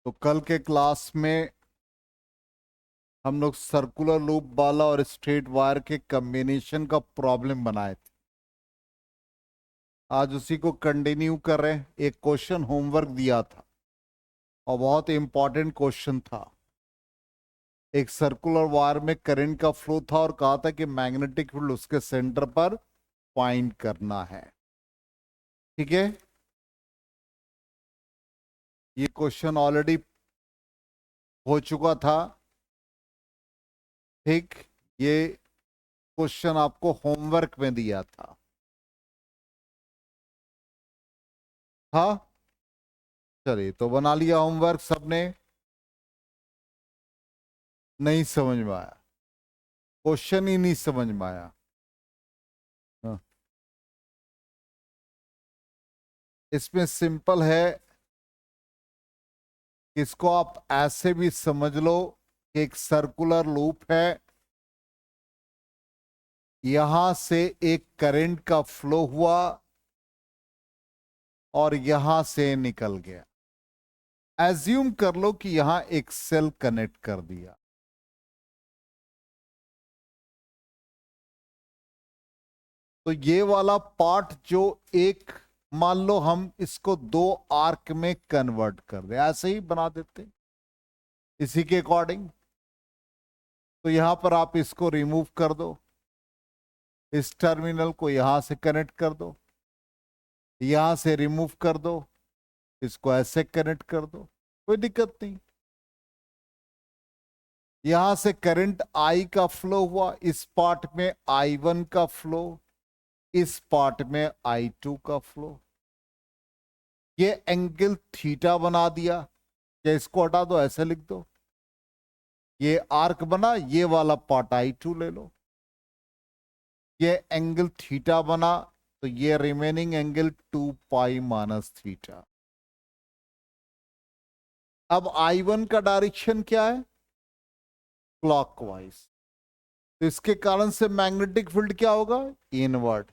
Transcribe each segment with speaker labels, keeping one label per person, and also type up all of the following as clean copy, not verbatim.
Speaker 1: तो कल के क्लास में हम लोग सर्कुलर लूप वाला और स्ट्रेट वायर के कॉम्बिनेशन का प्रॉब्लम बनाए थे। आज उसी को कंटिन्यू कर रहे हैं। एक क्वेश्चन होमवर्क दिया था और बहुत इंपॉर्टेंट क्वेश्चन था। एक सर्कुलर वायर में करंट का फ्लो था और कहा था कि मैग्नेटिक फील्ड उसके सेंटर पर फाइंड करना है। ठीक है, ये क्वेश्चन ऑलरेडी हो चुका था। ठीक, ये क्वेश्चन आपको होमवर्क में दिया था। हाँ, चलिए तो बना लिया होमवर्क सबने। नहीं समझ में आया, क्वेश्चन ही नहीं समझ में आया। हाँ। इसमें सिंपल है, इसको आप ऐसे भी समझ लो कि एक सर्कुलर लूप है, यहां से एक करंट का फ्लो हुआ और यहां से निकल गया। एज्यूम कर लो कि यहां एक सेल कनेक्ट कर दिया। तो ये वाला पार्ट जो एक, मान लो हम इसको दो आर्क में कन्वर्ट कर दे, ऐसे ही बना देते इसी के अकॉर्डिंग। तो यहां पर आप इसको रिमूव कर दो, इस टर्मिनल को यहां से कनेक्ट कर दो, यहां से रिमूव कर दो, इसको ऐसे कनेक्ट कर दो, कोई दिक्कत नहीं। यहां से करंट आई का फ्लो हुआ, इस पार्ट में I1 का फ्लो, इस पार्ट में I2 का फ्लो। ये एंगल थीटा बना दिया, या इसको हटा दो, ऐसे लिख दो। ये आर्क बना, ये वाला पार्ट I2 ले लो, ये एंगल थीटा बना, तो ये remaining angle 2 pi minus theta. अब I1 का डायरेक्शन क्या है? क्लॉकवाइज। तो इसके कारण से मैग्नेटिक फील्ड क्या होगा? इनवर्ड।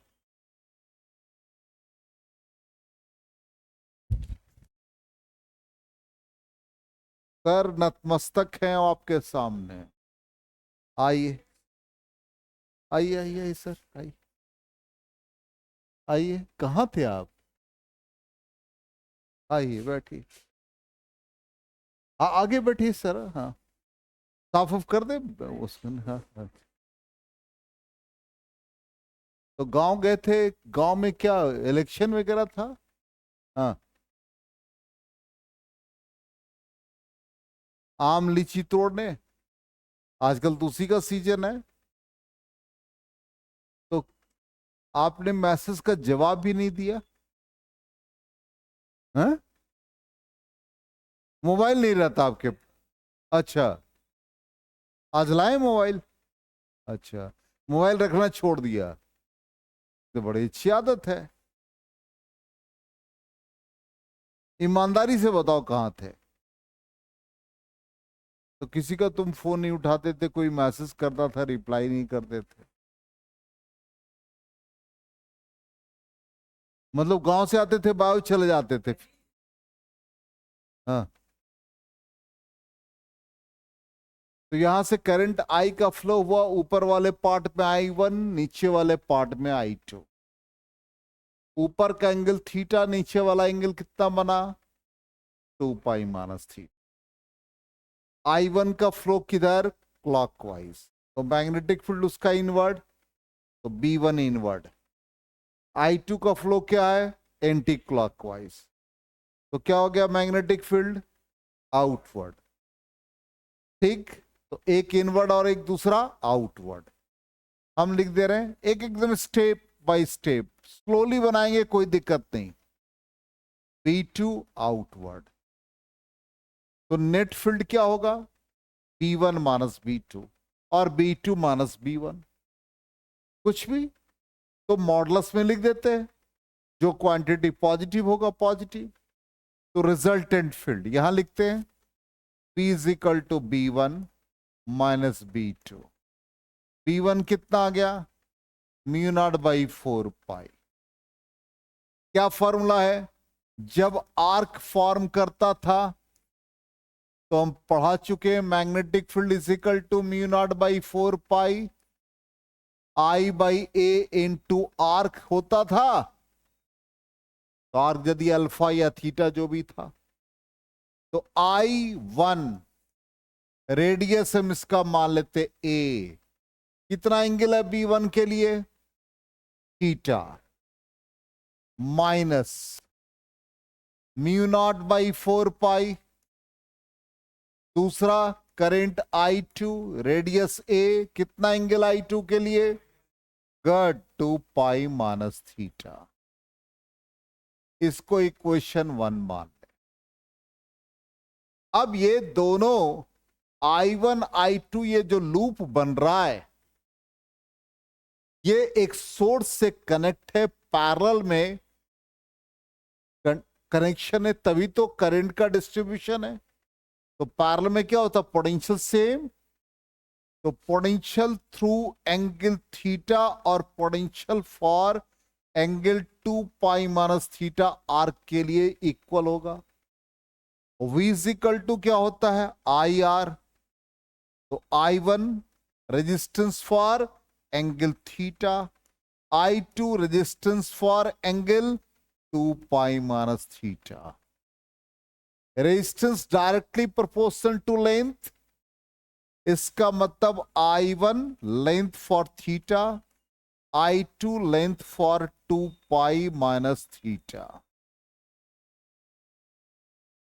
Speaker 1: सर नतमस्तक हैं आपके सामने। आइए आइए आइए आइए सर, आइए आइए। कहाँ थे आप? आइए बैठिए। आगे बैठिए सर। हाँ, साफ ऑफ कर दे उसमें। हाँ हाँ। तो गांव गए थे, गांव में क्या इलेक्शन वगैरह था? हाँ, आम लीची तोड़ने। आजकल तो उसी का सीजन है। तो आपने मैसेज का जवाब भी नहीं दिया। हाँ, मोबाइल नहीं रहता आपके? अच्छा, आज लाए मोबाइल? अच्छा, मोबाइल रखना छोड़ दिया, तो बड़ी अच्छी आदत है। ईमानदारी से बताओ कहाँ थे? तो किसी का तुम फोन नहीं उठाते थे, कोई मैसेज करता था रिप्लाई नहीं करते थे। मतलब गांव से आते थे, बाहर चले जाते थे? हाँ। तो यहां से करंट आई का फ्लो हुआ, ऊपर वाले पार्ट में I1, नीचे वाले पार्ट में I2। ऊपर का एंगल थीटा, नीचे वाला एंगल कितना बना? 2 पाई माइनस थीटा। I1 का फ्लो किधर? क्लॉकवाइज। तो मैग्नेटिक फील्ड उसका इनवर्ड, तो B1 इनवर्ड। I2 का फ्लो क्या है? Anti clockwise. तो क्या हो गया मैग्नेटिक फील्ड? आउटवर्ड। ठीक, तो एक इनवर्ड और एक दूसरा आउटवर्ड। हम लिख दे रहे हैं एक एकदम स्टेप बाय स्टेप, स्लोली बनाएंगे, कोई दिक्कत नहीं। B2 outward. तो नेट फील्ड क्या होगा? B1 माइनस B2 और B2 माइनस B1, कुछ भी। तो मॉडलस में लिख देते हैं, जो क्वांटिटी पॉजिटिव होगा पॉजिटिव। तो रिजल्टेंट फील्ड यहां लिखते हैं, P is equal to B1 minus B2। B1 कितना आ गया? Mu naught by 4 pi. क्या फॉर्मूला है? जब आर्क फॉर्म करता था तो हम पढ़ा चुके हैं magnetic field is equal to mu naught by 4 pi I by a into arc होता था। तो आर्क यदि अल्फा या थीटा जो भी था, तो I1 रेडियस हम इसका मान लेते ए। कितना एंगल है B1 के लिए? Theta minus mu naught by 4 पाई, दूसरा करंट I2 रेडियस ए, कितना एंगल I2 के लिए? गट 2 पाई माइनस थीटा। इसको इक्वेशन 1 मान ले। अब ये दोनों I1 I2 ये जो लूप बन रहा है, ये एक सोर्स से कनेक्ट है, पैरेलल में कनेक्शन है, तभी तो करंट का डिस्ट्रीब्यूशन है। तो पैरेलल में क्या होता है? Potential same. तो पोटेंशियल थ्रू एंगल थीटा और potential for angle 2 pi minus theta arc के लिए इक्वल होगा। V इज इक्वल टू क्या होता है? I R. तो I1 resistance for angle theta, I2 resistance for angle 2 pi minus theta. Resistance directly proportional to length, इसका मतलब I1 length for theta, I2 length for 2 pi minus theta.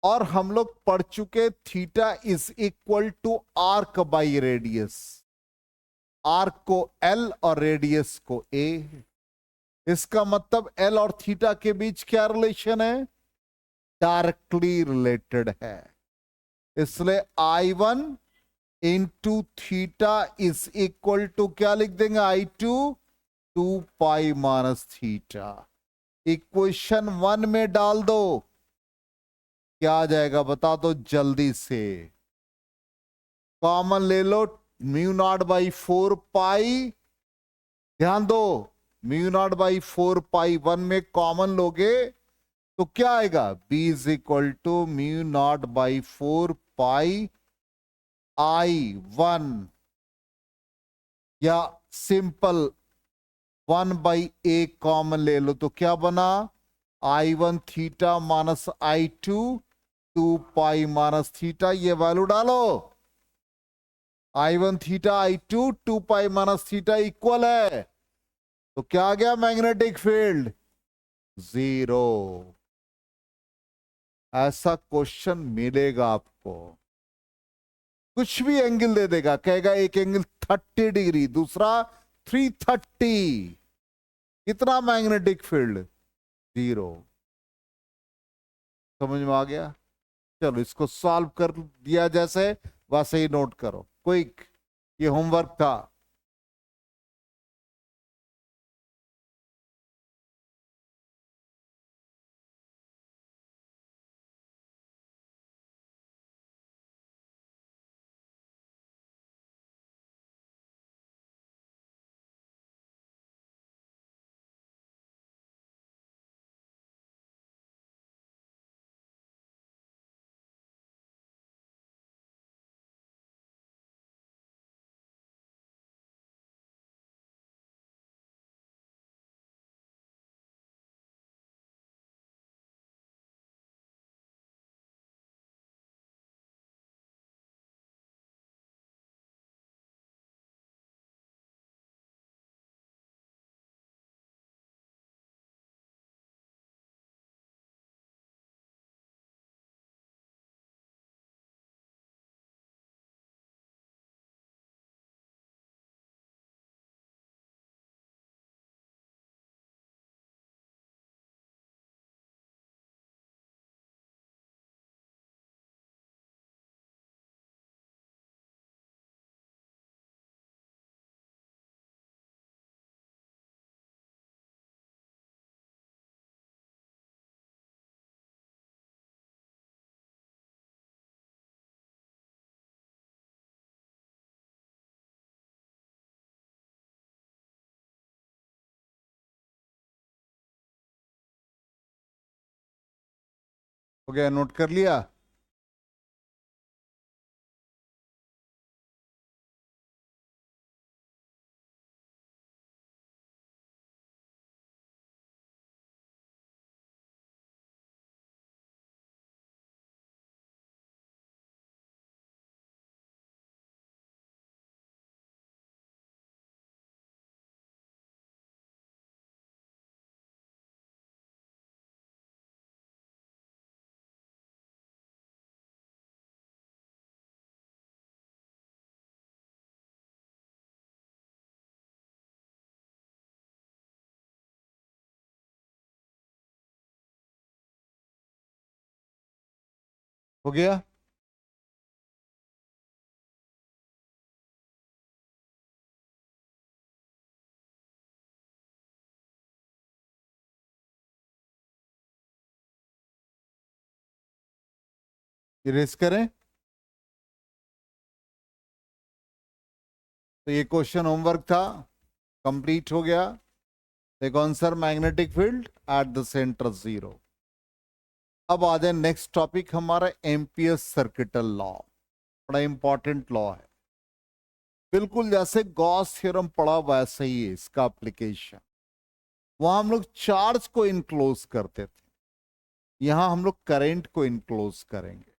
Speaker 1: और हम लोग पढ़ चुके theta is equal to arc by radius. Arc को L और radius को A। इसका मतलब L और थीटा के बीच क्या रिलेशन है? डायरेक्टली रिलेटेड है। इसलिए I1 into theta is equal to क्या लिख देंगे? I2 2 pi minus theta. Equation 1 में डाल दो, क्या आ जाएगा बता दो जल्दी से। कॉमन ले लो, म्यू नॉट बाई 4 पाई, ध्यान दो, म्यू नॉट बाई 4 पाई 1 में कॉमन लोगे तो क्या आएगा? B is equal to mu naught by 4 pi I1, या सिंपल 1 बाई A कॉमन ले लो तो क्या बना? I1 theta minus I2 2 pi minus theta. ये वैल्यू डालो, I1 theta I2 2 pi minus theta equal है। तो क्या आ गया? Magnetic field 0। ऐसा क्वेश्चन मिलेगा आपको, कुछ भी एंगल दे देगा, कहेगा एक एंगल 30 डिग्री, दूसरा 330। कितना मैग्नेटिक फील्ड? 0। समझ में आ गया? चलो इसको सॉल्व कर दिया, जैसे वैसे ही नोट करो। क्विक, ये होमवर्क था। हो गया? नोट कर लिया? हो गया? इरेज करें। तो ये क्वेश्चन होमवर्क था, कंप्लीट हो गया। देखो answer, magnetic field at the centre zero. अब आ जाए नेक्स्ट टॉपिक हमारा, एम्पियर्स सर्किटल लॉ। बड़ा इंपॉर्टेंट लॉ है, बिल्कुल जैसे गॉस थ्योरम पढ़ा वैसे ही है इसका एप्लीकेशन। वहां हम लोग चार्ज को इनक्लोज करते थे, यहां हम लोग करंट को इनक्लोज करेंगे।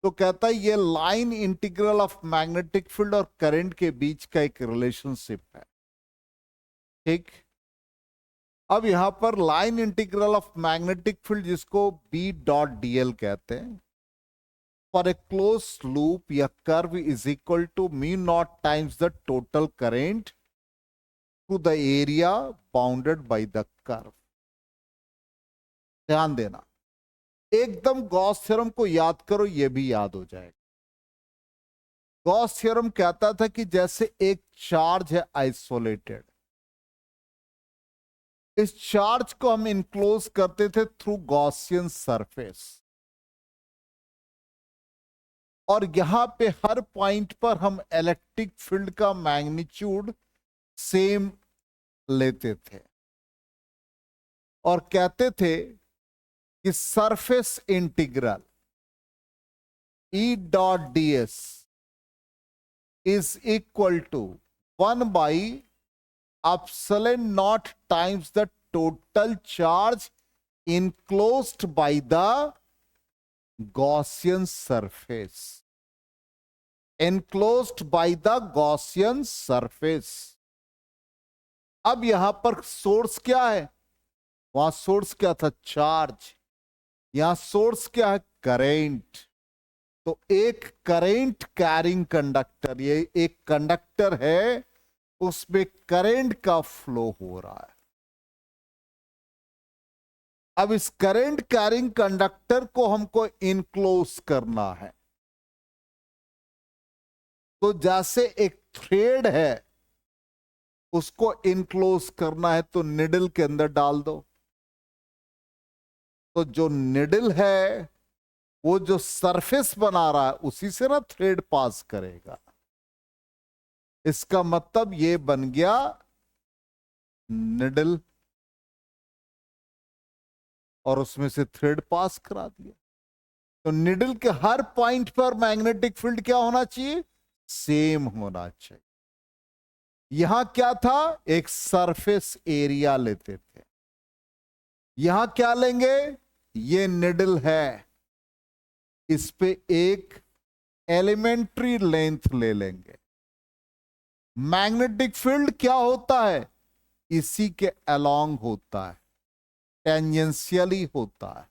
Speaker 1: तो कहता है ये line integral of magnetic field और करंट के बीच का एक रिलेशनशिप है, ठीक। अब यहां पर line integral of magnetic field, जिसको बी डॉट डीएल कहते हैं, फॉर ए क्लोज लूप या curve is equal to mu naught times the total current to the area bounded by the curve. ध्यान देना, एकदम गॉस थ्योरम को याद करो, यह भी याद हो जाएगा। गॉस थ्योरम कहता था कि जैसे एक चार्ज है आइसोलेटेड, इस चार्ज को हम इनक्लोज करते थे थ्रू गॉसियन सरफेस, और यहां पे हर पॉइंट पर हम इलेक्ट्रिक फील्ड का मैग्नीट्यूड सेम लेते थे और कहते थे कि surface integral E dot D S is equal to 1 by epsilon naught times the total charge enclosed by the Gaussian surface. Enclosed by the Gaussian surface. अब यहां पर सोर्स क्या है? वहां सोर्स क्या था? चार्ज। यहां सोर्स क्या है? करेंट। तो एक करेंट कैरिंग कंडक्टर, ये एक कंडक्टर है, उसमें करंट का फ्लो हो रहा है। अब इस करंट कैरिंग कंडक्टर को हमको इनक्लोज करना है। तो जैसे एक थ्रेड है, उसको इनक्लोज करना है तो निडल के अंदर डाल दो। तो जो निडल है वो जो सरफेस बना रहा है उसी से ना थ्रेड पास करेगा। इसका मतलब ये बन गया निडल, और उसमें से थ्रेड पास करा दिया। तो निडल के हर पॉइंट पर मैग्नेटिक फील्ड क्या होना चाहिए? सेम होना चाहिए। यहां क्या था? एक सरफेस एरिया लेते थे। यहां क्या लेंगे? ये निडल है, इस पे एक एलिमेंट्री लेंथ ले लेंगे। मैग्नेटिक फील्ड क्या होता है? इसी के अलोंग होता है, टेंजेंशियली होता है।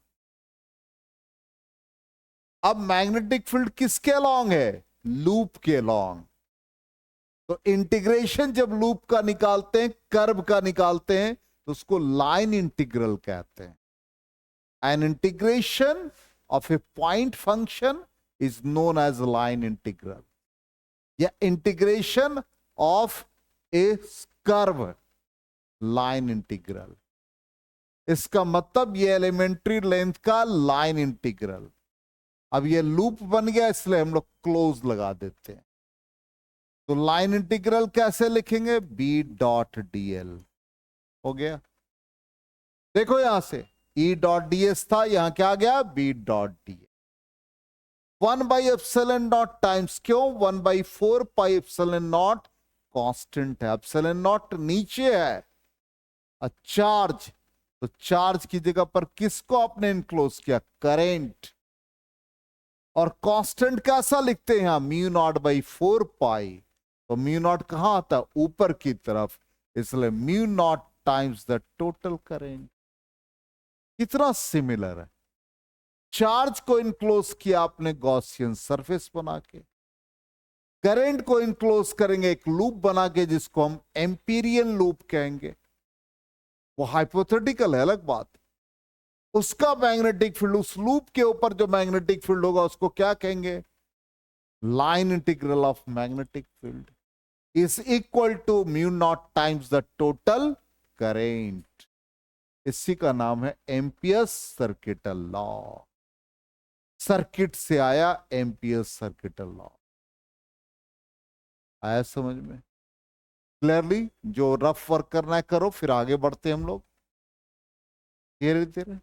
Speaker 1: अब मैग्नेटिक फील्ड किसके अलोंग है? लूप के अलोंग। तो इंटीग्रेशन जब लूप का निकालते हैं, कर्व का निकालते हैं, तो उसको लाइन इंटीग्रल कहते हैं। An integration of a point function is known as line integral, या integration of a curve, line integral. इसका मतलब ये एलिमेंट्री लेंथ का लाइन इंटीग्रल। अब ये लूप बन गया, इसलिए हम लोग क्लोज लगा देते हैं। तो लाइन इंटीग्रल कैसे लिखेंगे? B dot DL. हो गया। देखो यहां से ई डॉट डीएस था, यहां क्या आ गया? B dot DL. 1/ε0 टाइम्स, क्यों? 1/4πε0 कांस्टेंट है, ε0 नीचे है। चार्ज, तो चार्ज की जगह पर किसको आपने इनक्लोज किया? करेंट। और कांस्टेंट कैसा लिखते हैं यहां? μ0/4π। तो μ0 कहां आता है? ऊपर की तरफ, इसलिए μ0 टाइम्स द टोटल करेंट। कितना सिमिलर है। चार्ज को इनक्लोज किया आपने गॉसियन सरफेस बना के, करंट को इनक्लोज करेंगे एक लूप बना के, जिसको हम एम्पीरियल लूप कहेंगे। वो हाइपोथेटिकल है, अलग बात। उसका मैग्नेटिक फील्ड, उस लूप के ऊपर जो मैग्नेटिक फील्ड होगा उसको क्या कहेंगे? Line integral of magnetic field is equal to mu naught times the total current. इसी का नाम है एम्पियर्स सर्किटल लॉ। सर्किट से आया एम्पियर्स सर्किटल लॉ। आया समझ में क्लियरली? जो रफ वर्क करना है करो, फिर आगे बढ़ते हम लोग धीरे धीरे।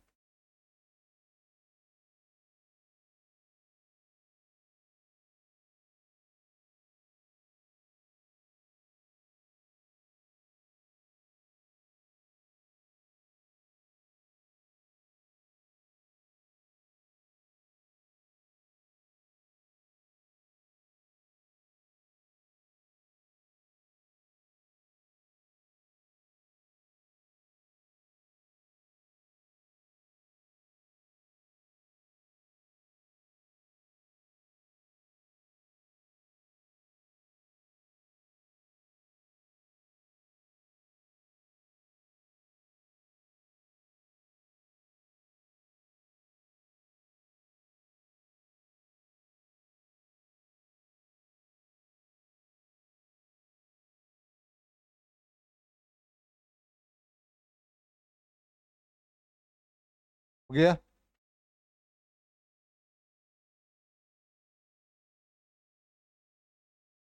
Speaker 1: हो गया?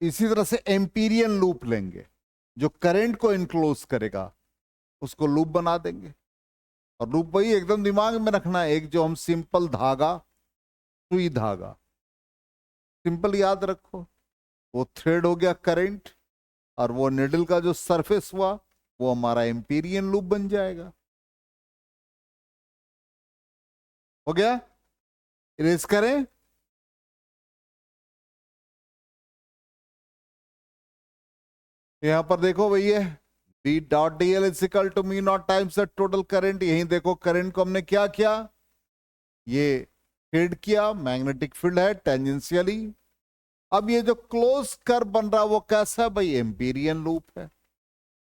Speaker 1: इसी तरह से एम्पीरियन लूप लेंगे, जो करंट को इनक्लोज करेगा उसको लूप बना देंगे। और लूप वही एकदम दिमाग में रखना है, एक जो हम सिंपल धागा, सुई धागा, सिंपल याद रखो, वो थ्रेड हो गया करंट, और वो निडल का जो सरफेस हुआ वो हमारा एम्पीरियन लूप बन जाएगा। हो गया? इरेज करें। यहां पर देखो भैया, B dot D L is equal to mu naught times the total current. यहीं देखो करंट को हमने क्या किया, ये फीड किया, मैग्नेटिक फील्ड है टेंजेंशियली। अब ये जो क्लोज कर्व बन रहा है वो कैसा है भाई? एम्पीरियन लूप है,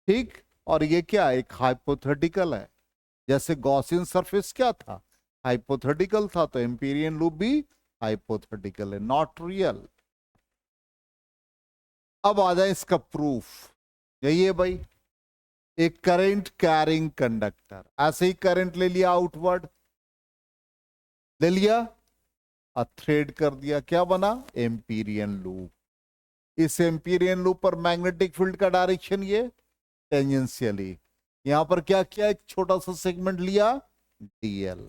Speaker 1: ठीक। और ये क्या, एक हाइपोथेटिकल है। जैसे गॉसियन सरफेस क्या था, हाइपोथेटिकल था, तो एम्पीरियन लूप भी हाइपोथेटिकल है, नॉट रियल। अब आ जाए इसका प्रूफ। यही है भाई, एक करंट कैरिंग कंडक्टर, ऐसे ही करंट ले लिया आउटवर्ड, ले लिया और थ्रेड कर दिया, क्या बना? Amperian loop. इस एम्पीरियन लूप पर मैग्नेटिक फील्ड का डायरेक्शन ये टेंजेंशियली। यहां पर क्या किया, एक छोटा सा सेगमेंट लिया, डीएल।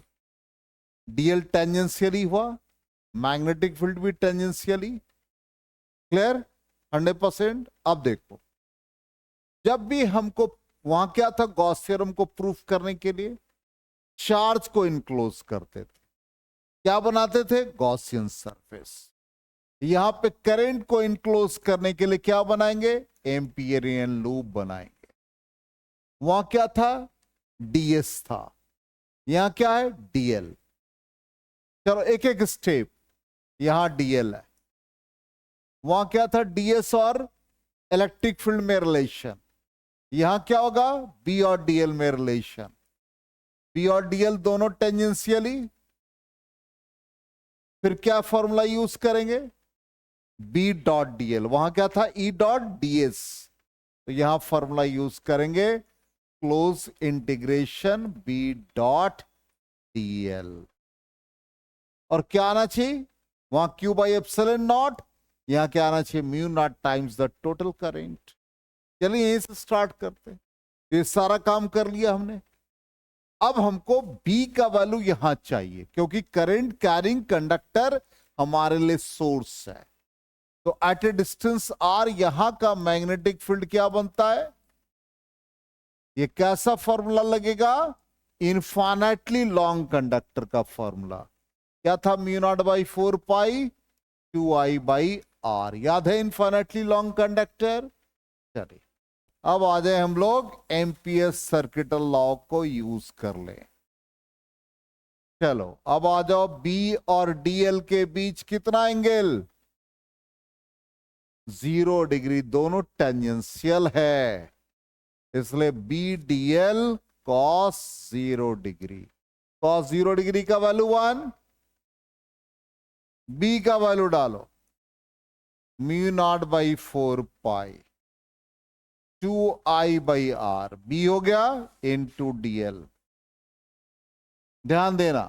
Speaker 1: डीएल टेंजेंशियली हुआ, मैग्नेटिक फील्ड भी टेंजेंशियली। क्लियर? 100%। अब देखो, जब भी हमको वहां क्या था, गॉस थ्योरम को प्रूफ करने के लिए चार्ज को इनक्लोज करते थे, क्या बनाते थे? Gaussian surface. यहां पे करंट को इनक्लोज करने के लिए क्या बनाएंगे? एम्पियरियन लूप बनाएंगे। वहां क्या था? डीएस था, यहां क्या है? डीएल। चलो एक एक स्टेप। यहां डीएल है, वहां क्या था? डीएस और इलेक्ट्रिक फील्ड में रिलेशन। यहां क्या होगा? बी और डीएल में रिलेशन। बी और डीएल दोनों टेंजेंशियली। फिर क्या फॉर्मूला यूज करेंगे? B dot DL. वहां क्या था? E dot DS. तो यहां फॉर्मूला यूज करेंगे, close integration B dot DL. और क्या आना चाहिए वहां? Q by epsilon naught. यहां क्या आना चाहिए? Mu naught times the total current. चलिए यहीं से स्टार्ट करते हैं। ये सारा काम कर लिया हमने। अब हमको बी का वैल्यू यहां चाहिए, क्योंकि करंट कैरिंग कंडक्टर हमारे लिए सोर्स है। तो एट ए डिस्टेंस आर यहां का मैग्नेटिक फील्ड क्या बनता है? ये कैसा फॉर्मूला लगेगा? इनफाइनाइटली लॉन्ग कंडक्टर का फॉर्मूला क्या था? Mu naught by 4 pi Q I by R. याद है इनफाइनाइटली लॉन्ग कंडक्टर? चलिए अब आ जाए हम लोग एम्पियर्स सर्किटल लॉ को यूज कर ले। चलो अब आ जाओ, बी और डीएल के बीच कितना एंगल? 0 डिग्री, दोनों टेंजेंशियल है, इसलिए B DL cos 0 degree. cos 0 degree का वैल्यू 1, बी का वैल्यू डालो mu naught by 4 pi 2I/r, B हो गया इनटू dl। ध्यान देना,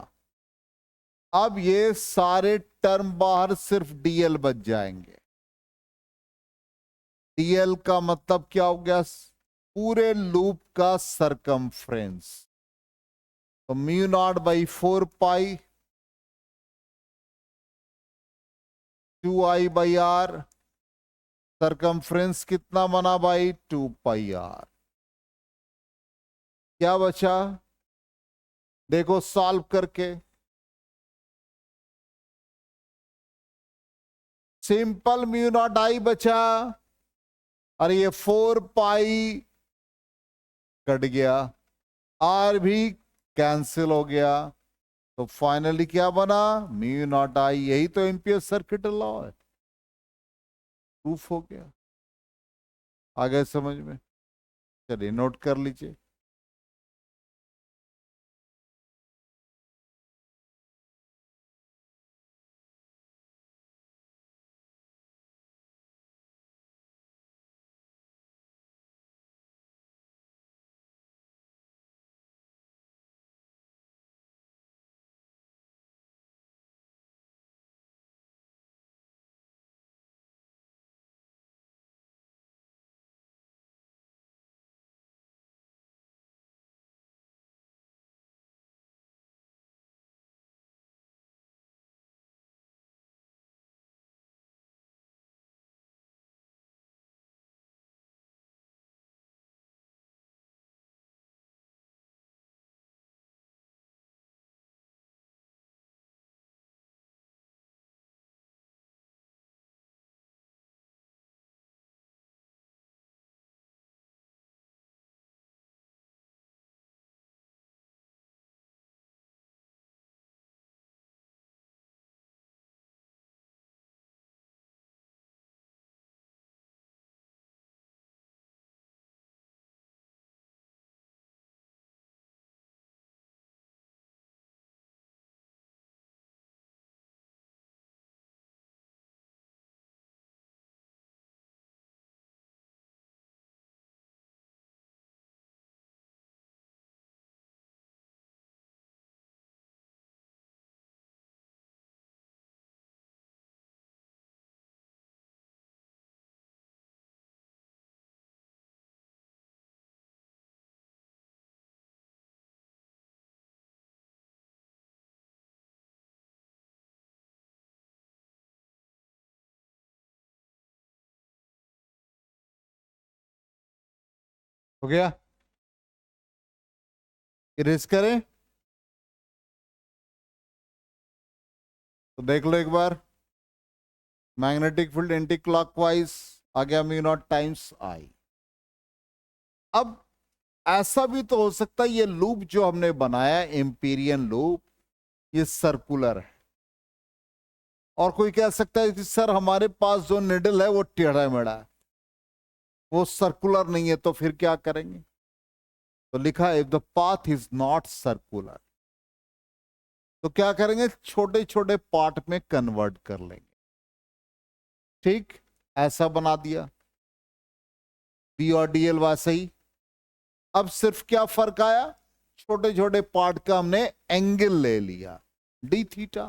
Speaker 1: अब ये सारे टर्म बाहर सिर्फ dl बच जाएंगे। dl का मतलब क्या हो गया? पूरे लूप का सरकमफ्रेंस। तो mu naught by 4 pi 2I/r, circumference कितना बना भाई? 2πr। क्या बचा? देखो सॉल्व करके, सिंपल म्यू नॉट आई बचा और ये 4 पाई कट गया, आर भी कैंसिल हो गया, तो फाइनली क्या बना? Mu not I. यही तो एम्पियर सर्किट लॉ है, प्रूफ हो गया। आ गए समझ में? चलिए नोट कर लीजिए। हो गया? इरेज करें तो देख लो एक बार। मैग्नेटिक फील्ड एंटी क्लॉकवाइज आ गया म्यू नॉट टाइम्स आई। अब ऐसा भी तो हो सकता है ये लूप जो हमने बनाया एम्पीरियन लूप, ये सर्कुलर है, और कोई कह सकता है कि सर हमारे पास जो निडल है वो टेढ़ा मेढ़ा है, वो सर्कुलर नहीं है, तो फिर क्या करेंगे? तो लिखा है if the path is not circular, तो क्या करेंगे? छोटे छोटे पार्ट में कन्वर्ट कर लेंगे। ठीक, ऐसा बना दिया। बी और डीएल वैसे ही। अब सिर्फ क्या फर्क आया? छोटे छोटे पार्ट का हमने एंगल ले लिया डी थीटा।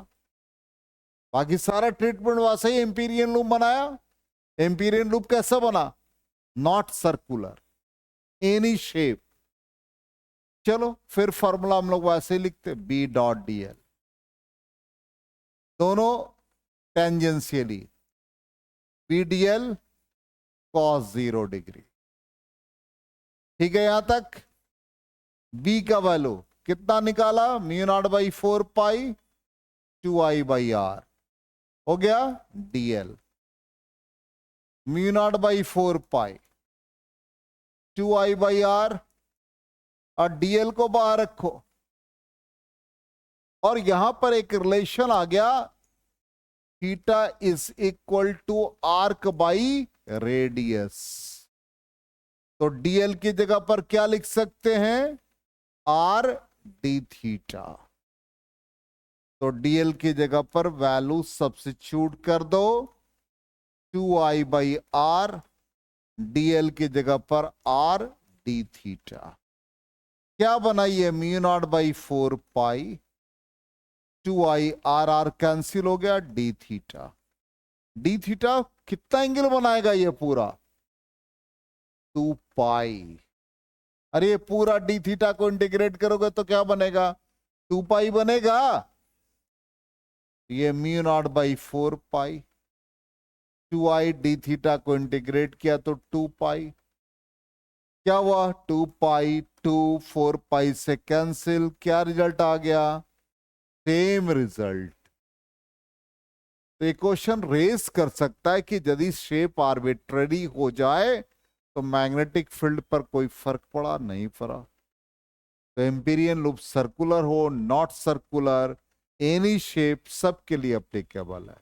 Speaker 1: बाकी सारा ट्रीटमेंट वैसे ही एम्पीरियन लूप बनाया। एम्पीरियन लूप कैसा बना? Not circular, any shape. चलो फिर फॉर्मूला हम लोग वैसे ही लिखते, बी डॉट डी एल, दोनों tangentially, B D L cos 0 degree. ठीक है यहां तक? बी का वैल्यू कितना निकाला? Mu naught by 4 pi 2I/r हो गया dl। Mu naught by 4 pi 2I/r और dl को बाहर रखो, और यहां पर एक रिलेशन आ गया, theta is equal to arc by radius. तो dl की जगह पर क्या लिख सकते हैं? r d theta. तो डीएल की जगह पर वैल्यू सब्स्टिट्यूट कर दो, 2i/r, डीएल की जगह पर r डी थीटा। क्या बना ये μ0/4 2i, r कैंसिल हो गया, डी थीटा। डी थीटा कितना एंगल बनाएगा ये पूरा? 2 पाई। अरे ये पूरा डी थीटा को इंटीग्रेट करोगे तो क्या बनेगा? 2 पाई बनेगा। ये μ0/4 2i, डी थीटा को इंटीग्रेट किया तो 2 पाई। क्या हुआ? 2 पाई, 4 पाई से कैंसिल, क्या रिजल्ट आ गया? Same result. तो ये क्वेश्चन रेस कर सकता है कि यदि शेप आर्बिट्ररी हो जाए तो मैग्नेटिक फील्ड पर कोई फर्क पड़ा? नहीं पड़ा। तो एम्पीरियन लूप सर्कुलर हो, नॉट सर्कुलर, एनी शेप, सबके लिए अप्लीकेबल है।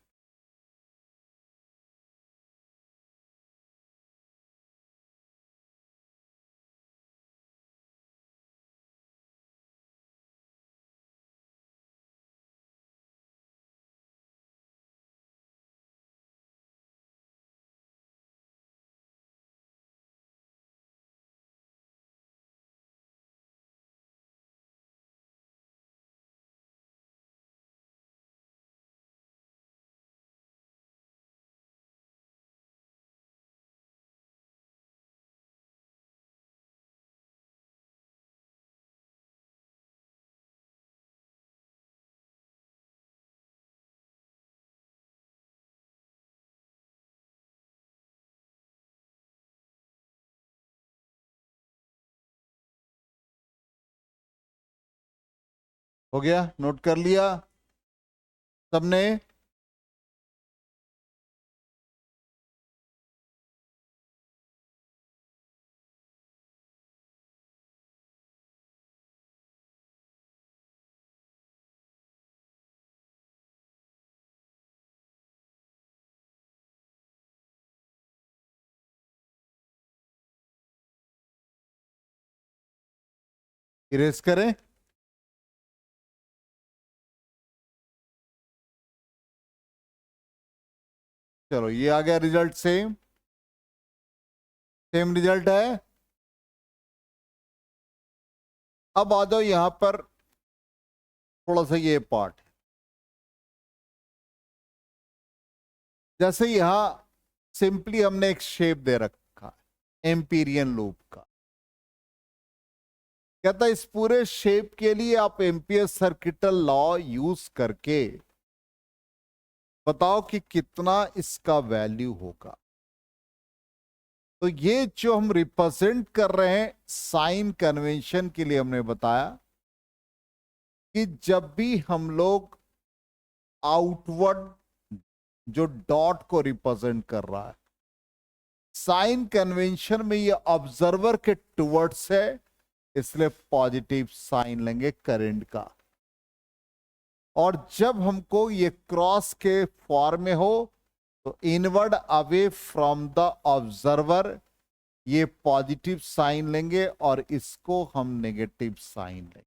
Speaker 1: हो गया? नोट कर लिया सबने? इरेज करें? चलो ये आ गया रिजल्ट, सेम सेम रिजल्ट है। अब आ जाओ यहां पर, थोड़ा सा ये पार्ट, जैसे यहां सिंपली हमने एक शेप दे रखा है एम्पीरियन लूप का। कहता है इस पूरे शेप के लिए आप एम्पियर सर्किटल लॉ यूज करके बताओ कि कितना इसका वैल्यू होगा। तो ये जो हम रिप्रेजेंट कर रहे हैं साइन कन्वेंशन के लिए, हमने बताया कि जब भी हम लोग आउटवर्ड जो डॉट को रिप्रेजेंट कर रहा है, साइन कन्वेंशन में ये ऑब्जर्वर के टुवर्ड्स है, इसलिए पॉजिटिव साइन लेंगे करंट का। और जब हमको ये क्रॉस के फॉर्म में हो तो inward away from the observer, ये पॉजिटिव साइन लेंगे और इसको हम नेगेटिव साइन लेंगे।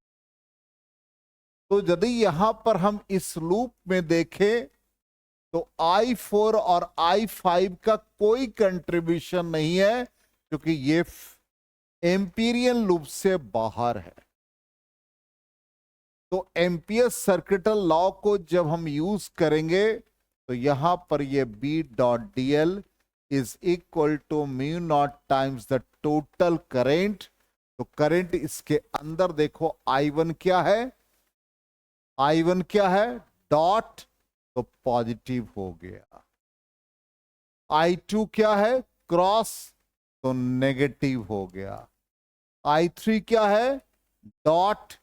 Speaker 1: तो यदि यहां पर हम इस लूप में देखें तो I4 और I5 का कोई कंट्रीब्यूशन नहीं है, क्योंकि ये एम्पीरियन लूप से बाहर है। तो एम्पियर सर्किटल लॉ को जब हम यूज करेंगे तो यहां पर ये B.dl is equal to μ0 times the total current. तो करंट इसके अंदर देखो, I1 क्या है? I1 क्या है? डॉट, तो पॉजिटिव हो गया। I2 क्या है? क्रॉस, तो नेगेटिव हो गया। I3 क्या है? डॉट,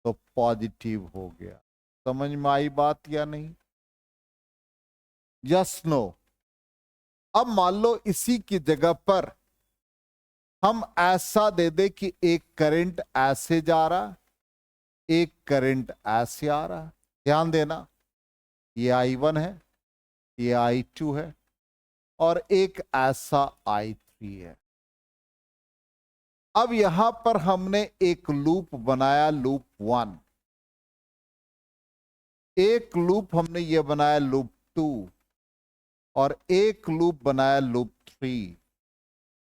Speaker 1: तो पॉजिटिव हो गया। समझ में आई बात या नहीं? Yes no? अब मान लो इसी की जगह पर हम ऐसा दे दे कि एक करंट ऐसे जा रहा, एक करंट ऐसे आ रहा। ध्यान देना, ये I1 है, ये I2 है, और एक ऐसा I3 है। अब यहां पर हमने एक लूप बनाया, लूप 1। एक लूप हमने ये बनाया लूप 2 और एक लूप बनाया लूप 3।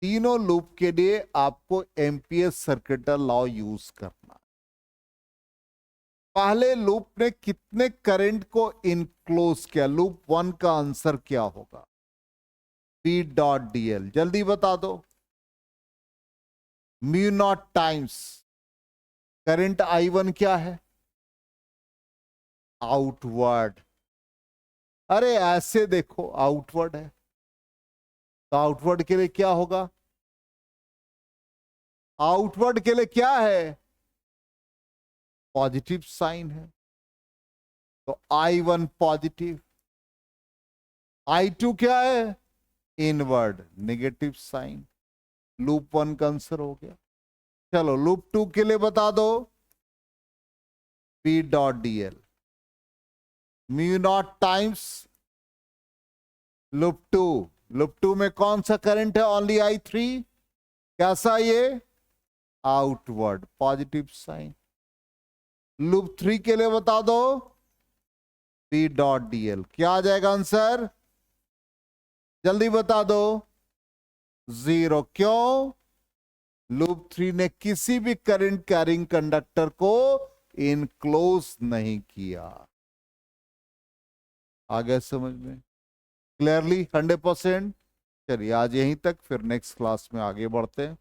Speaker 1: तीनों लूप के लिए आपको एम्पियर सर्किटल लॉ यूज करना। पहले लूप ने कितने करंट को इनक्लोज किया? लूप 1 का आंसर क्या होगा? P डॉट dl, जल्दी बता दो। Mu naught times current I1 क्या है? आउटवर्ड। अरे ऐसे देखो, आउटवर्ड है तो आउटवर्ड के लिए क्या होगा? आउटवर्ड के लिए क्या है? पॉजिटिव साइन है, तो I1 पॉजिटिव। I2 क्या है? Inward, negative sign. लूप 1 का आंसर हो गया। चलो लूप 2 के लिए बता दो। P dot dl, mu naught times loop 2। Loop 2 में कौन सा करंट है? Only I3। कैसा ये? Outward, positive sign. लूप 3 के लिए बता दो। P डॉट dl, क्या आ जाएगा आंसर? जल्दी बता दो। 0। क्यों? लूप 3 ने किसी भी करंट कैरिंग कंडक्टर को इनक्लोज नहीं किया। आ गया समझ में? क्लियरली 100%? चलिए आज यहीं तक, फिर नेक्स्ट क्लास में आगे बढ़ते हैं।